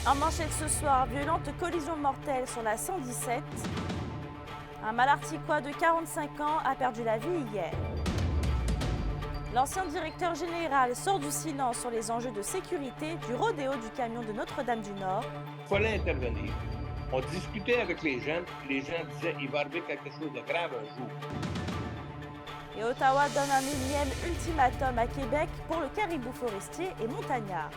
En manchette ce soir, violente collision mortelle sur la 117. Un Malarticois de 45 ans a perdu la vie hier. L'ancien directeur général sort du silence sur les enjeux de sécurité du rodéo du camion de Notre-Dame-du-Nord. Il fallait intervenir. On discutait avec les gens disaient il va arriver quelque chose de grave un jour. Et Ottawa donne un énième ultimatum à Québec pour le caribou forestier et montagnard.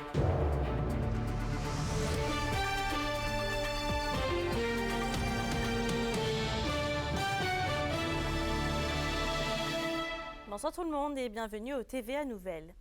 Bonsoir tout le monde et bienvenue au TVA Nouvelles.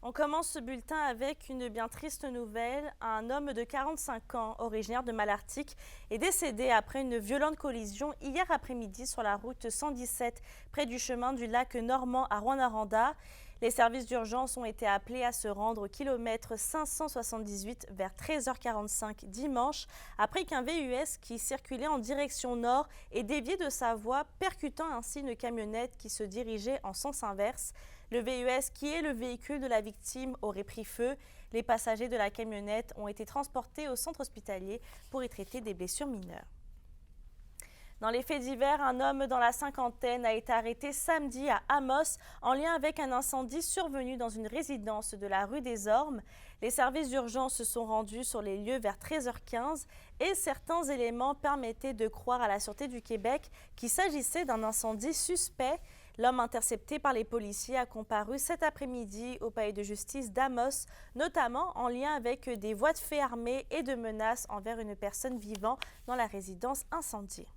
On commence ce bulletin avec une bien triste nouvelle. Un homme de 45 ans, originaire de Malartic, est décédé après une violente collision hier après-midi sur la route 117, près du chemin du lac Normand à Rouyn-Noranda. Les services d'urgence ont été appelés à se rendre au kilomètre 578 vers 13h45 dimanche, après qu'un VUS qui circulait en direction nord ait dévié de sa voie, percutant ainsi une camionnette qui se dirigeait en sens inverse. Le VUS, qui est le véhicule de la victime, aurait pris feu. Les passagers de la camionnette ont été transportés au centre hospitalier pour y traiter des blessures mineures. Dans les faits divers, un homme dans la cinquantaine a été arrêté samedi à Amos en lien avec un incendie survenu dans une résidence de la rue des Ormes. Les services d'urgence se sont rendus sur les lieux vers 13h15 et certains éléments permettaient de croire à la Sûreté du Québec qu'il s'agissait d'un incendie suspect. L'homme intercepté par les policiers a comparu cet après-midi au palais de justice d'Amos, notamment en lien avec des voies de fait armées et de menaces envers une personne vivant dans la résidence incendiée.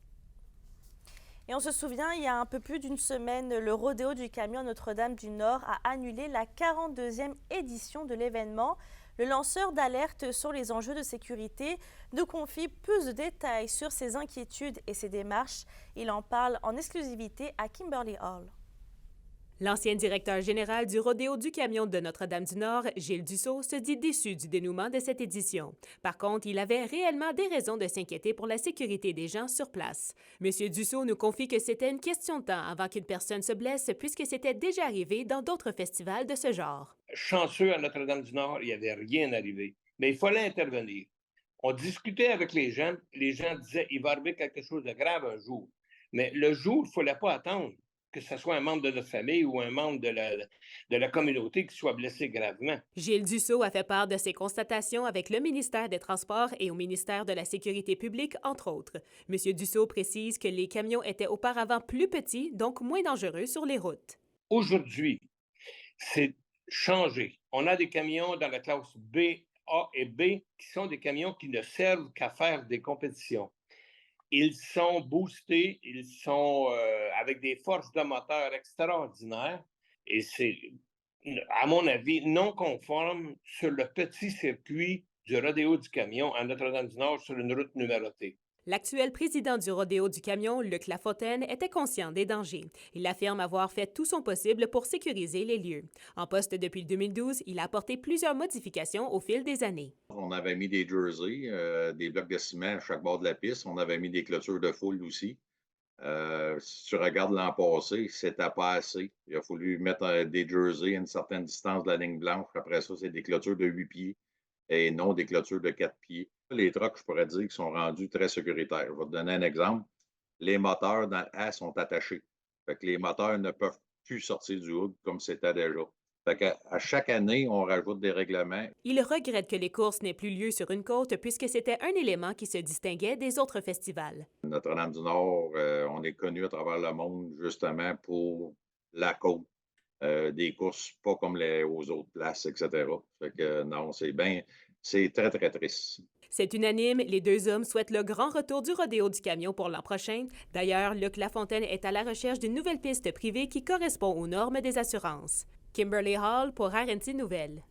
Et on se souvient, il y a un peu plus d'une semaine, le rodéo du camion Notre-Dame-du-Nord a annulé la 42e édition de l'événement. Le lanceur d'alerte sur les enjeux de sécurité nous confie plus de détails sur ses inquiétudes et ses démarches. Il en parle en exclusivité à Kimberly Hall. L'ancien directeur général du rodéo du camion de Notre-Dame-du-Nord, Gilles Dussault, se dit déçu du dénouement de cette édition. Par contre, il avait réellement des raisons de s'inquiéter pour la sécurité des gens sur place. Monsieur Dussault nous confie que c'était une question de temps avant qu'une personne se blesse, puisque c'était déjà arrivé dans d'autres festivals de ce genre. Chanceux à Notre-Dame-du-Nord, il n'y avait rien arrivé. Mais il fallait intervenir. On discutait avec les gens disaient il va arriver quelque chose de grave un jour. Mais le jour, il ne fallait pas attendre que ce soit un membre de notre famille ou un membre de la communauté qui soit blessé gravement. Gilles Dussault a fait part de ses constatations avec le ministère des Transports et au ministère de la Sécurité publique, entre autres. Monsieur Dussault précise que les camions étaient auparavant plus petits, donc moins dangereux sur les routes. Aujourd'hui, c'est changé. On a des camions dans la classe B, A et B qui sont des camions qui ne servent qu'à faire des compétitions. Ils sont boostés, ils sont avec des forces de moteur extraordinaires et c'est, à mon avis, non conforme sur le petit circuit du rodéo du camion à Notre-Dame-du-Nord sur une route numérotée. L'actuel président du rodéo du camion, Luc Lafontaine, était conscient des dangers. Il affirme avoir fait tout son possible pour sécuriser les lieux. En poste depuis 2012, il a apporté plusieurs modifications au fil des années. On avait mis des jerseys, des blocs de ciment à chaque bord de la piste. On avait mis des clôtures de foule aussi. Si tu regardes l'an passé, c'était pas assez. Il a fallu mettre des jerseys à une certaine distance de la ligne blanche. Après ça, c'est des clôtures de 8 pieds et non des clôtures de 4 pieds. Les trucks, je pourrais dire, qui sont rendus très sécuritaires. Je vais te donner un exemple. Les moteurs dans le A sont attachés. Fait que les moteurs ne peuvent plus sortir du hood comme c'était déjà. Fait qu'à chaque année, on rajoute des règlements. Il regrette que les courses n'aient plus lieu sur une côte puisque c'était un élément qui se distinguait des autres festivals. Notre-Dame-du-Nord, on est connu à travers le monde justement pour la côte. Des courses pas comme aux autres places, etc. Fait que non, c'est très, très triste. C'est unanime, les deux hommes souhaitent le grand retour du rodéo du camion pour l'an prochain. D'ailleurs, Luc Lafontaine est à la recherche d'une nouvelle piste privée qui correspond aux normes des assurances. Kimberly Hall pour RNC Nouvelles.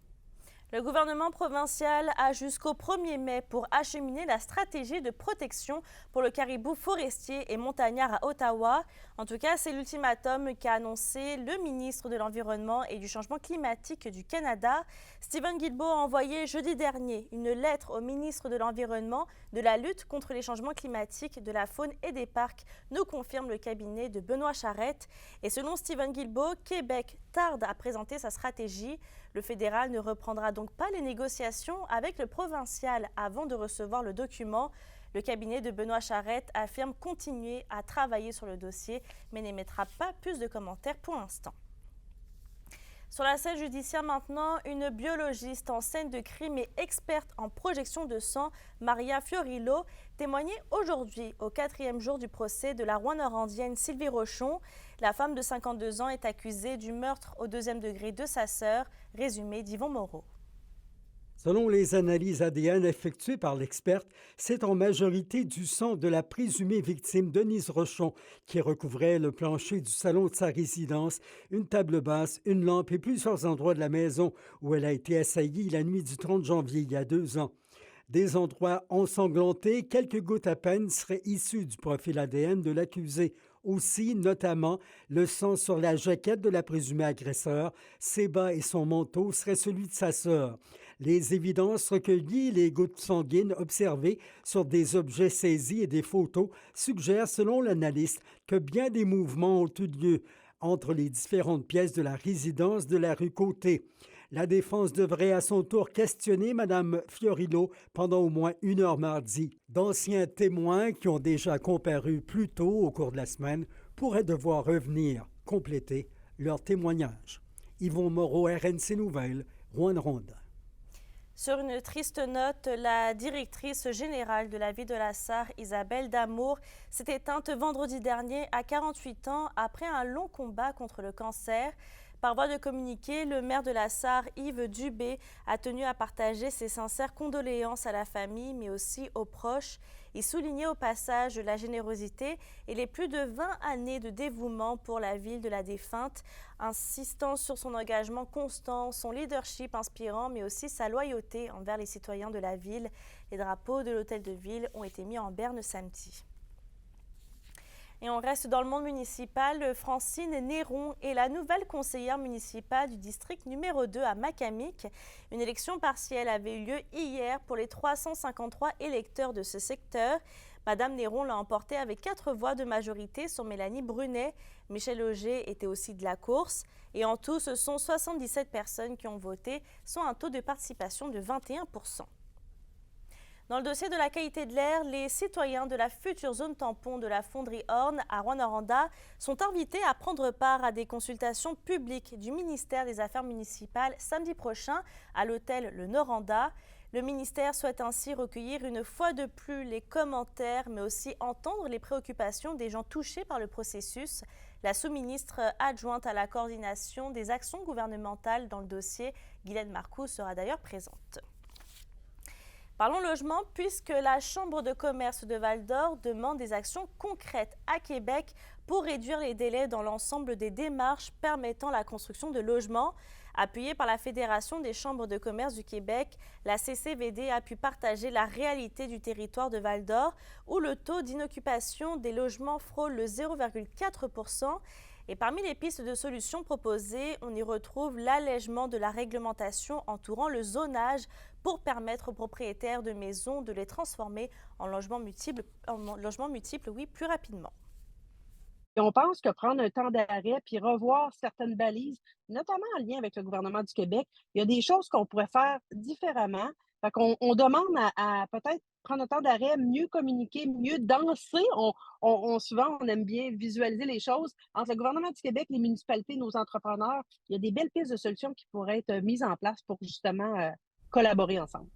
Le gouvernement provincial a jusqu'au 1er mai pour acheminer la stratégie de protection pour le caribou forestier et montagnard à Ottawa. En tout cas, c'est l'ultimatum qu'a annoncé le ministre de l'Environnement et du Changement climatique du Canada. Stephen Guilbeault a envoyé jeudi dernier une lettre au ministre de l'Environnement, de la lutte contre les changements climatiques, de la faune et des parcs, nous confirme le cabinet de Benoît Charette. Et selon Stephen Guilbeault, Québec tarde à présenter sa stratégie. Le fédéral ne reprendra donc pas les négociations avec le provincial avant de recevoir le document. Le cabinet de Benoît Charette affirme continuer à travailler sur le dossier, mais n'émettra pas plus de commentaires pour l'instant. Sur la scène judiciaire maintenant, une biologiste en scène de crime et experte en projection de sang, Maria Fiorillo, témoignait aujourd'hui au 4e jour du procès de la Rouyn-Norandienne Sylvie Rochon. La femme de 52 ans est accusée du meurtre au 2e degré de sa sœur. Résumé d'Yvon Moreau. Selon les analyses ADN effectuées par l'experte, c'est en majorité du sang de la présumée victime Denise Rochon qui recouvrait le plancher du salon de sa résidence, une table basse, une lampe et plusieurs endroits de la maison où elle a été assaillie la nuit du 30 janvier il y a 2 ans. Des endroits ensanglantés, quelques gouttes à peine seraient issues du profil ADN de l'accusé. Aussi, notamment, le sang sur la jaquette de la présumée agresseur, ses bas et son manteau serait celui de sa sœur. Les évidences recueillies, les gouttes sanguines observées sur des objets saisis et des photos suggèrent, selon l'analyste, que bien des mouvements ont eu lieu entre les différentes pièces de la résidence de la rue Côté. La défense devrait à son tour questionner Mme Fiorillo pendant au moins 1 heure mardi. D'anciens témoins qui ont déjà comparu plus tôt au cours de la semaine pourraient devoir revenir compléter leur témoignage. Yvon Moreau, RNC Nouvelles, Rouyn-Noranda. Sur une triste note, la directrice générale de la ville de la Sarre, Isabelle Damour, s'est éteinte vendredi dernier à 48 ans après un long combat contre le cancer. Par voie de communiqué, le maire de la Sarre, Yves Dubé, a tenu à partager ses sincères condoléances à la famille, mais aussi aux proches. Il soulignait au passage la générosité et les plus de 20 années de dévouement pour la ville de la défunte, insistant sur son engagement constant, son leadership inspirant, mais aussi sa loyauté envers les citoyens de la ville. Les drapeaux de l'hôtel de ville ont été mis en berne samedi. Et on reste dans le monde municipal. Francine Néron est la nouvelle conseillère municipale du district numéro 2 à Macamic. Une élection partielle avait eu lieu hier pour les 353 électeurs de ce secteur. Madame Néron l'a emporté avec 4 voix de majorité sur Mélanie Brunet. Michel Auger était aussi de la course. Et en tout, ce sont 77 personnes qui ont voté, soit un taux de participation de 21%. Dans le dossier de la qualité de l'air, les citoyens de la future zone tampon de la fonderie Horn à Rouyn-Noranda sont invités à prendre part à des consultations publiques du ministère des Affaires municipales samedi prochain à l'hôtel Le Noranda. Le ministère souhaite ainsi recueillir une fois de plus les commentaires, mais aussi entendre les préoccupations des gens touchés par le processus. La sous-ministre adjointe à la coordination des actions gouvernementales dans le dossier, Guylaine Marcoux, sera d'ailleurs présente. Parlons logement, puisque la Chambre de commerce de Val-d'Or demande des actions concrètes à Québec pour réduire les délais dans l'ensemble des démarches permettant la construction de logements. Appuyée par la Fédération des chambres de commerce du Québec, la CCVD a pu partager la réalité du territoire de Val-d'Or, où le taux d'inoccupation des logements frôle le 0,4%. Et parmi les pistes de solutions proposées, on y retrouve l'allègement de la réglementation entourant le zonage pour permettre aux propriétaires de maisons de les transformer en logements multiples, plus rapidement. Et on pense que prendre un temps d'arrêt puis revoir certaines balises, notamment en lien avec le gouvernement du Québec, il y a des choses qu'on pourrait faire différemment. Fait qu'on demande à peut-être prendre un temps d'arrêt, mieux communiquer, mieux danser. Souvent, on aime bien visualiser les choses. Entre le gouvernement du Québec, les municipalités, nos entrepreneurs, il y a des belles pistes de solutions qui pourraient être mises en place pour justement collaborer ensemble.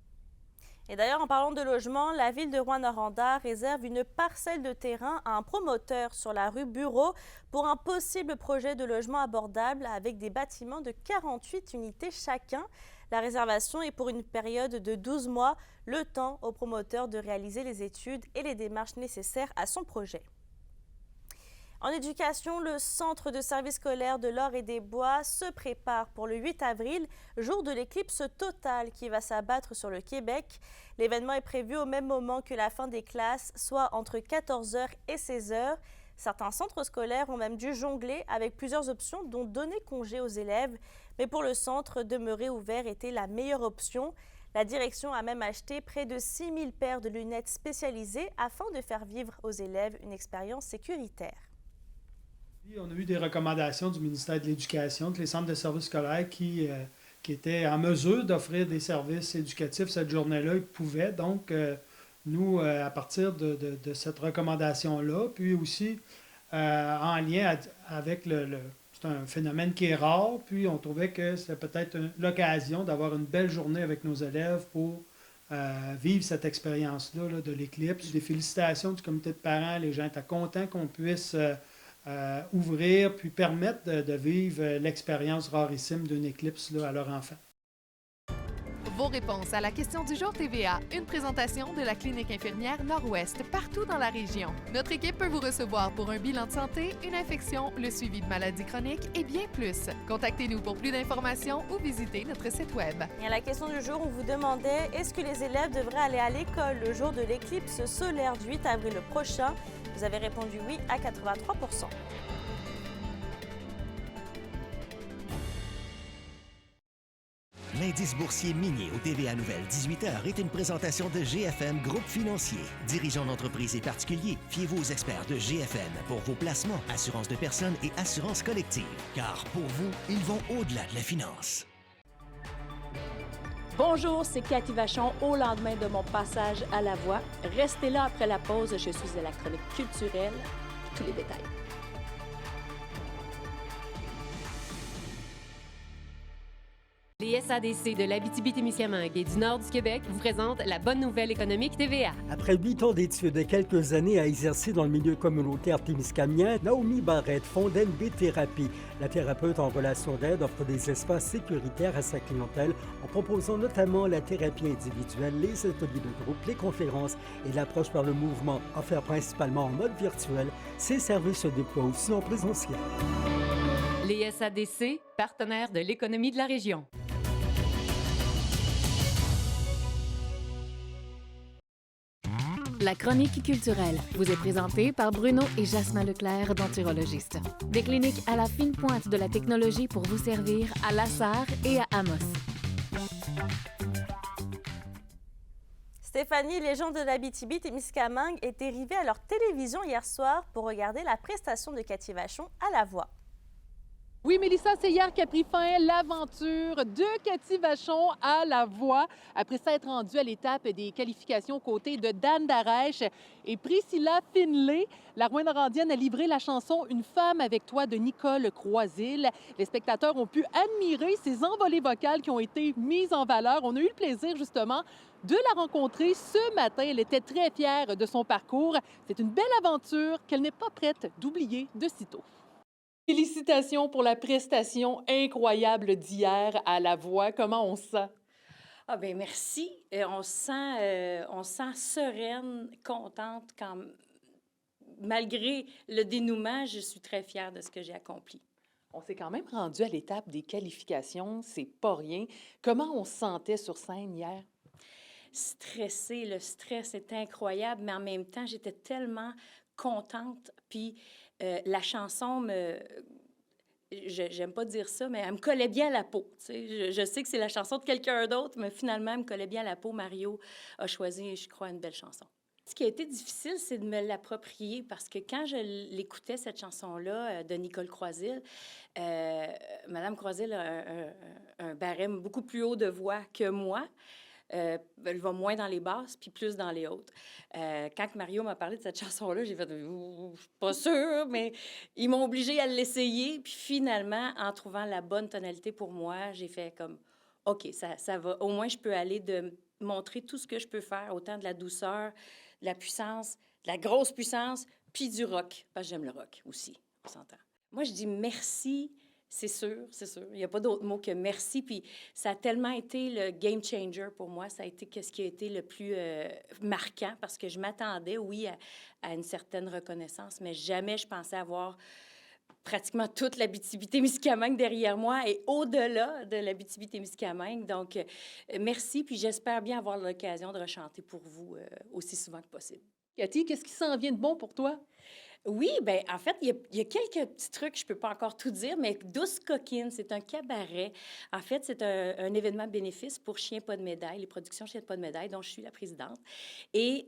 Et d'ailleurs, en parlant de logement, la ville de Rouyn-Noranda réserve une parcelle de terrain à un promoteur sur la rue Bureau pour un possible projet de logement abordable avec des bâtiments de 48 unités chacun. La réservation est pour une période de 12 mois, le temps au promoteur de réaliser les études et les démarches nécessaires à son projet. En éducation, le centre de service scolaire de l'Or et des Bois se prépare pour le 8 avril, jour de l'éclipse totale qui va s'abattre sur le Québec. L'événement est prévu au même moment que la fin des classes, soit entre 14h et 16h. Certains centres scolaires ont même dû jongler avec plusieurs options, dont donner congé aux élèves. Mais pour le centre, demeurer ouvert était la meilleure option. La direction a même acheté près de 6 000 paires de lunettes spécialisées afin de faire vivre aux élèves une expérience sécuritaire. On a eu des recommandations du ministère de l'Éducation, que les centres de services scolaires qui qui étaient en mesure d'offrir des services éducatifs cette journée-là, ils pouvaient. Donc, nous, à partir de cette recommandation-là, puis aussi en lien avec c'est un phénomène qui est rare, puis on trouvait que c'était peut-être l'occasion d'avoir une belle journée avec nos élèves pour vivre cette expérience-là là, de l'éclipse. Des félicitations du comité de parents, les gens étaient contents qu'on puisse ouvrir puis permettre de vivre l'expérience rarissime d'une éclipse là, à leur enfant. Vos réponses à la question du jour TVA, une présentation de la clinique infirmière Nord-Ouest partout dans la région. Notre équipe peut vous recevoir pour un bilan de santé, une infection, le suivi de maladies chroniques et bien plus. Contactez-nous pour plus d'informations ou visitez notre site web. Et à la question du jour, on vous demandait est-ce que les élèves devraient aller à l'école le jour de l'éclipse solaire du 8 avril prochain? Vous avez répondu oui à 83%. L'indice boursier minier au TVA Nouvelle 18h est une présentation de GFM Groupe Financier. Dirigeants d'entreprises et particuliers, fiez-vous aux experts de GFM pour vos placements, assurances de personnes et assurances collectives. Car pour vous, ils vont au-delà de la finance. Bonjour, c'est Cathy Vachon au lendemain de mon passage à La Voix. Restez là après la pause, je suis à la chronique culturelle. Tous les détails. Les SADC de l'Abitibi-Témiscamingue et du nord du Québec vous présentent la bonne nouvelle économique TVA. Après 8 ans d'études et quelques années à exercer dans le milieu communautaire témiscamien, Naomi Barrette fonde NB Thérapie. La thérapeute en relation d'aide offre des espaces sécuritaires à sa clientèle en proposant notamment la thérapie individuelle, les ateliers de groupe, les conférences et l'approche par le mouvement. Offert principalement en mode virtuel, ces services se déploient aussi en présentiel. Les SADC, partenaires de l'économie de la région. La chronique culturelle vous est présentée par Bruno et Jasmin Leclerc, denturologistes. Des cliniques à la fine pointe de la technologie pour vous servir à Lassar et à Amos. Stéphanie, les gens de l'Abitibi-Témiscamingue étaient arrivés à leur télévision hier soir pour regarder la prestation de Cathy Vachon à La Voix. Oui, Mélissa, c'est hier qu'a pris fin l'aventure de Cathy Vachon à La Voix. Après s'être rendue à l'étape des qualifications aux côtés de Dan Darèche et Priscilla Finlay, la Rouyn-Norandienne a livré la chanson « Une femme avec toi » de Nicole Croisille. Les spectateurs ont pu admirer ces envolées vocales qui ont été mises en valeur. On a eu le plaisir, justement, de la rencontrer ce matin. Elle était très fière de son parcours. C'est une belle aventure qu'elle n'est pas prête d'oublier de sitôt. Félicitations pour la prestation incroyable d'hier à La Voix. Comment on se sent? Ah bien, merci. On se sent sereine, contente. Malgré le dénouement, je suis très fière de ce que j'ai accompli. On s'est quand même rendu à l'étape des qualifications. C'est pas rien. Comment on se sentait sur scène hier? Stressée. Le stress est incroyable, mais en même temps, j'étais tellement contente. Puis la chanson j'aime pas dire ça, mais elle me collait bien à la peau. Je sais que c'est la chanson de quelqu'un d'autre, mais finalement, elle me collait bien à la peau. Mario a choisi, je crois, une belle chanson. Ce qui a été difficile, c'est de me l'approprier parce que quand je l'écoutais, cette chanson-là de Nicole Croisille, Madame Croisille a un barème beaucoup plus haut de voix que moi. Elle va moins dans les basses puis plus dans les hautes. Quand Mario m'a parlé de cette chanson-là, j'ai fait « Je suis pas sûre », mais ils m'ont obligée à l'essayer. Puis finalement, en trouvant la bonne tonalité pour moi, j'ai fait comme « OK, ça va. Au moins, je peux aller de montrer tout ce que je peux faire, autant de la douceur, de la puissance, de la grosse puissance, puis du rock, parce que j'aime le rock aussi, on s'entend. Moi, je dis merci. C'est sûr, c'est sûr. Il n'y a pas d'autre mot que merci. Puis ça a tellement été le game changer pour moi. Ça a été ce qui a été le plus marquant parce que je m'attendais, oui, à une certaine reconnaissance, mais jamais je pensais avoir pratiquement toute l'Abitibi-Témiscamingue derrière moi et au-delà de l'Abitibi-Témiscamingue. Donc, merci. Puis j'espère bien avoir l'occasion de rechanter pour vous aussi souvent que possible. Cathy, qu'est-ce qui s'en vient de bon pour toi? Oui, bien, en fait, il y a quelques petits trucs, je ne peux pas encore tout dire, mais Douce Coquine, c'est un cabaret. En fait, c'est un événement bénéfice pour Chiens Pas de Médaille, les productions Chiens Pas de Médaille, dont je suis la présidente. Et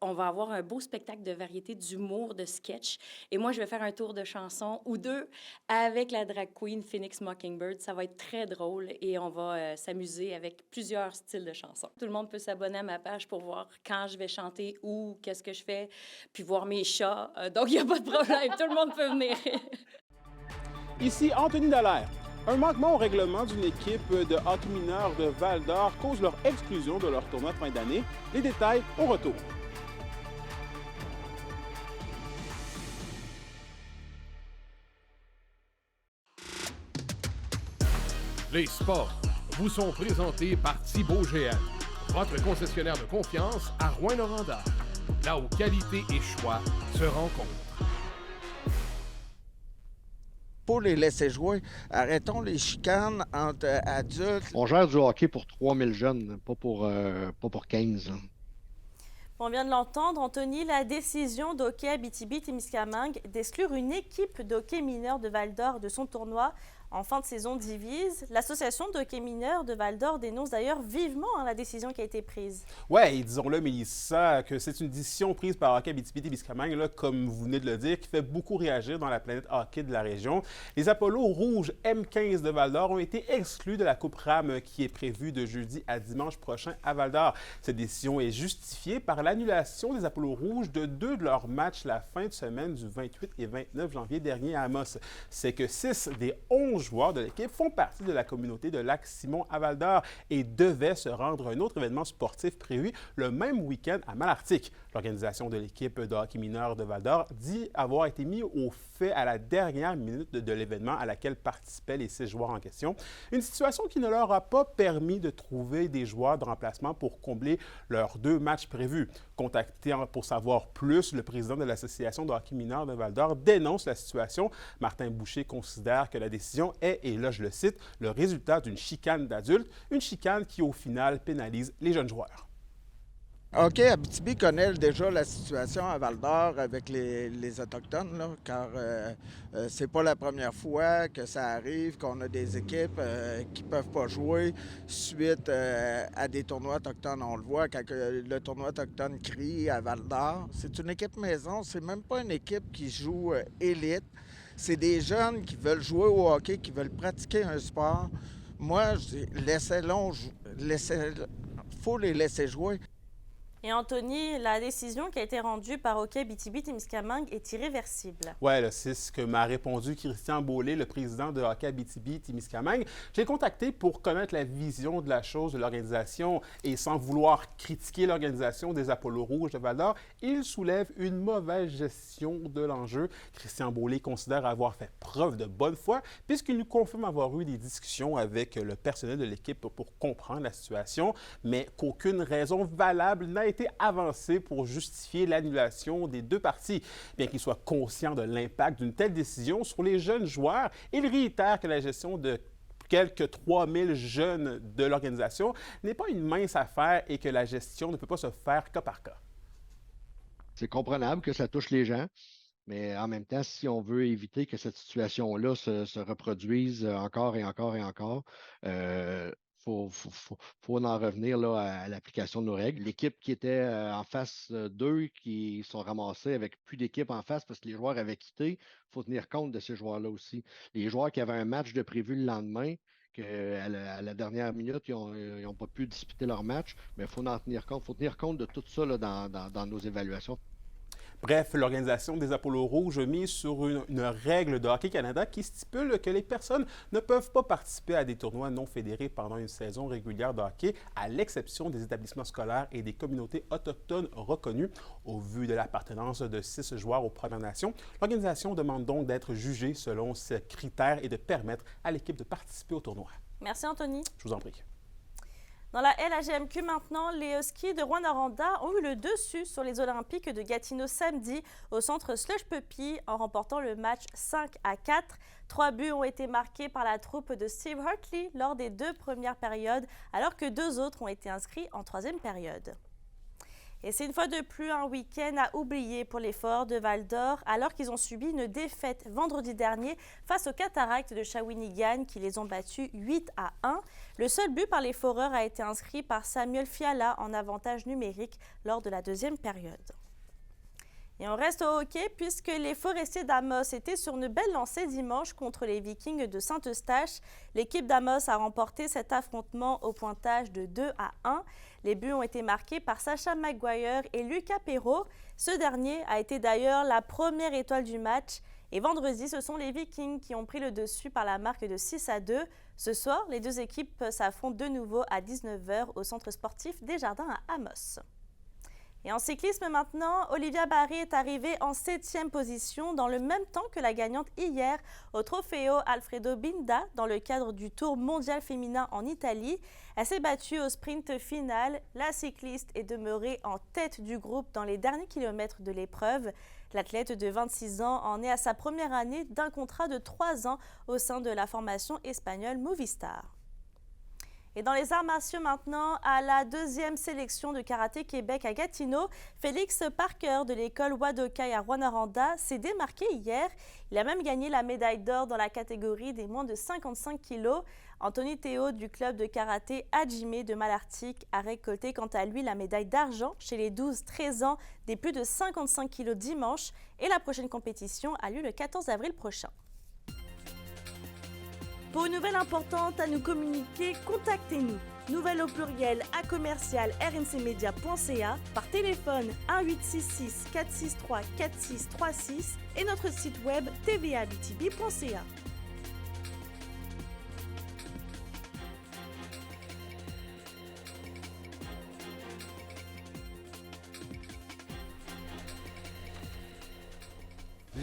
on va avoir un beau spectacle de variété d'humour, de sketch. Et moi, je vais faire un tour de chansons ou deux avec la drag queen Phoenix Mockingbird. Ça va être très drôle et on va s'amuser avec plusieurs styles de chansons. Tout le monde peut s'abonner à ma page pour voir quand je vais chanter, où, qu'est-ce que je fais, puis voir mes chats. Donc, il n'y a pas de problème. Tout le monde peut venir. Ici Anthony Dallaire. Un manquement au règlement d'une équipe de hockey mineur de Val-d'Or cause leur exclusion de leur tournoi de fin d'année. Les détails au retour. Les sports vous sont présentés par Thibaut GM, votre concessionnaire de confiance à Rouyn-Noranda, là où qualité et choix se rencontrent. Pour les laisser jouer, arrêtons les chicanes entre adultes. On gère du hockey pour 3000 jeunes, pas pour 15. Hein. On vient de l'entendre, Anthony, la décision d'Hockey Abitibi-Témiscamingue d'exclure une équipe d'hockey mineur de Val-d'Or de son tournoi en fin de saison divise. L'association d'hockey mineur de Val-d'Or dénonce d'ailleurs vivement la décision qui a été prise. Oui, disons-le, Mélissa, que c'est une décision prise par Hockey Abitibi-Témiscamingue, comme vous venez de le dire, qui fait beaucoup réagir dans la planète hockey de la région. Les Apollos rouges M15 de Val-d'Or ont été exclus de la Coupe RAM qui est prévue de jeudi à dimanche prochain à Val-d'Or. Cette décision est justifiée par l'annulation des Apollos rouges de 2 de leurs matchs la fin de semaine du 28 et 29 janvier dernier à Amos. C'est que 6 des 11 joueurs de l'équipe font partie de la communauté de Lac-Simon à Val-d'Or et devaient se rendre à un autre événement sportif prévu le même week-end à Malartic. L'organisation de l'équipe de hockey mineur de Val-d'Or dit avoir été mis au fait à la dernière minute de l'événement à laquelle participaient les 6 joueurs en question. Une situation qui ne leur a pas permis de trouver des joueurs de remplacement pour combler leurs 2 matchs prévus. Contacté pour savoir plus, le président de l'Association de hockey mineur de Val-d'Or dénonce la situation. Martin Boucher considère que la décision est, et là je le cite, le résultat d'une chicane d'adultes, une chicane qui au final pénalise les jeunes joueurs. OK, Abitibi connaît déjà la situation à Val-d'Or avec les Autochtones, là, car c'est pas la première fois que ça arrive, qu'on a des équipes qui peuvent pas jouer suite à des tournois autochtones. On le voit quand le tournoi autochtone crie à Val-d'Or. C'est une équipe maison, c'est même pas une équipe qui joue élite. C'est des jeunes qui veulent jouer au hockey, qui veulent pratiquer un sport. Moi, je dis, faut les laisser jouer. Et Anthony, la décision qui a été rendue par Hockey Abitibi-Témiscamingue est irréversible. Oui, c'est ce que m'a répondu Christian Beaulé, le président de Hockey Abitibi-Témiscamingue. J'ai contacté pour connaître la vision de la chose de l'organisation et sans vouloir critiquer l'organisation des Apollos rouges de Val-d'Or, il soulève une mauvaise gestion de l'enjeu. Christian Beaulé considère avoir fait preuve de bonne foi puisqu'il nous confirme avoir eu des discussions avec le personnel de l'équipe pour comprendre la situation, mais qu'aucune raison valable n'a été avancée pour justifier l'annulation des 2 parties. Bien qu'il soit conscient de l'impact d'une telle décision sur les jeunes joueurs, il réitère que la gestion de quelques 3000 jeunes de l'organisation n'est pas une mince affaire et que la gestion ne peut pas se faire cas par cas. C'est comprenable que ça touche les gens, mais en même temps, si on veut éviter que cette situation-là se reproduise encore et encore et encore, faut en revenir là, à l'application de nos règles. L'équipe qui était en face d'eux, qui sont ramassés avec plus d'équipe en face parce que les joueurs avaient quitté, il faut tenir compte de ces joueurs-là aussi. Les joueurs qui avaient un match de prévu le lendemain, qu'à la dernière minute, ils n'ont pas pu disputer leur match, mais il faut en tenir compte. Il faut tenir compte de tout ça là, dans nos évaluations. Bref, l'organisation des Apollos rouges mise sur une règle de Hockey Canada qui stipule que les personnes ne peuvent pas participer à des tournois non fédérés pendant une saison régulière de hockey, à l'exception des établissements scolaires et des communautés autochtones reconnues. Au vu de l'appartenance de 6 joueurs aux Premières Nations, l'organisation demande donc d'être jugée selon ces critères et de permettre à l'équipe de participer au tournoi. Merci, Anthony. Je vous en prie. Dans la LHGMQ maintenant, les Huskies de Rouyn-Noranda ont eu le dessus sur les Olympiques de Gatineau samedi au centre Slush Puppy en remportant le match 5-4. 3 buts ont été marqués par la troupe de Steve Hartley lors des 2 premières périodes, alors que 2 autres ont été inscrits en 3e période. Et c'est une fois de plus un week-end à oublier pour les Foreurs de Val-d'Or, alors qu'ils ont subi une défaite vendredi dernier face aux Cataractes de Shawinigan qui les ont battus 8-1. Le seul but par les Foreurs a été inscrit par Samuel Fiala en avantage numérique lors de la deuxième période. Et on reste au hockey puisque les Forestiers d'Amos étaient sur une belle lancée dimanche contre les Vikings de Saint-Eustache. L'équipe d'Amos a remporté cet affrontement au pointage de 2-1. Les buts ont été marqués par Sacha Maguire et Lucas Perrault. Ce dernier a été d'ailleurs la première étoile du match. Et vendredi, ce sont les Vikings qui ont pris le dessus par la marque de 6-2. Ce soir, les deux équipes s'affrontent de nouveau à 19h au centre sportif des Jardins à Amos. Et en cyclisme maintenant, Olivia Barry est arrivée en 7e position dans le même temps que la gagnante hier au Trofeo Alfredo Binda dans le cadre du Tour mondial féminin en Italie. Elle s'est battue au sprint final. La cycliste est demeurée en tête du groupe dans les derniers kilomètres de l'épreuve. L'athlète de 26 ans en est à sa première année d'un contrat de 3 ans au sein de la formation espagnole Movistar. Et dans les arts martiaux maintenant, à la 2e sélection de Karaté Québec à Gatineau, Félix Parker de l'école Wadokai à Rouyn-Noranda s'est démarqué hier. Il a même gagné la médaille d'or dans la catégorie des moins de 55 kilos. Anthony Théo du club de karaté Hajime de Malartic a récolté quant à lui la médaille d'argent chez les 12-13 ans des plus de 55 kilos dimanche. Et la prochaine compétition a lieu le 14 avril prochain. Pour une nouvelle importante à nous communiquer, contactez-nous. Nouvelle au pluriel à commercial rncmedia.ca, par téléphone 1-866 463 4636 et notre site web tvabtb.ca.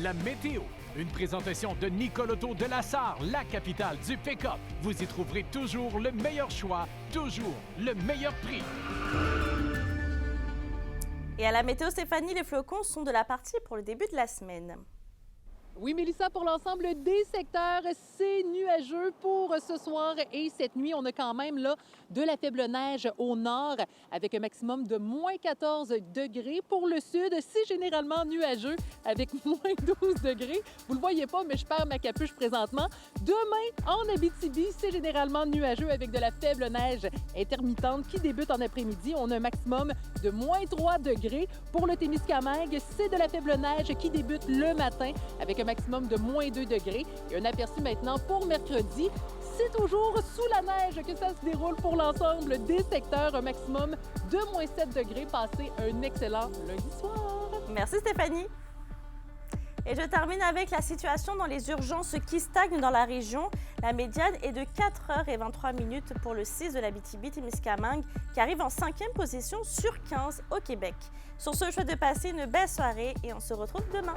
La météo. Une présentation de Nicole Auto de la Sarre, la capitale du pick-up. Vous y trouverez toujours le meilleur choix, toujours le meilleur prix. Et à la météo, Stéphanie, les flocons sont de la partie pour le début de la semaine. Oui, Mélissa, pour l'ensemble des secteurs, c'est nuageux pour ce soir et cette nuit. On a quand même là de la faible neige au nord avec un maximum de moins 14 degrés. Pour le sud, c'est généralement nuageux avec moins 12 degrés. Vous le voyez pas, mais je perds ma capuche présentement. Demain, en Abitibi, c'est généralement nuageux avec de la faible neige intermittente qui débute en après-midi. On a un maximum de moins 3 degrés. Pour le Témiscamingue, c'est de la faible neige qui débute le matin avec un maximum de moins 2 degrés. Et un aperçu maintenant pour mercredi. C'est toujours sous la neige que ça se déroule pour l'ensemble des secteurs. Un maximum de moins 7 degrés. Passez un excellent lundi soir. Merci Stéphanie. Et je termine avec la situation dans les urgences qui stagnent dans la région. La médiane est de 4h23 pour le 6 de l'Abitibi-Témiscamingue qui arrive en 5e position sur 15 au Québec. Sur ce, je souhaite de passer une belle soirée et on se retrouve demain.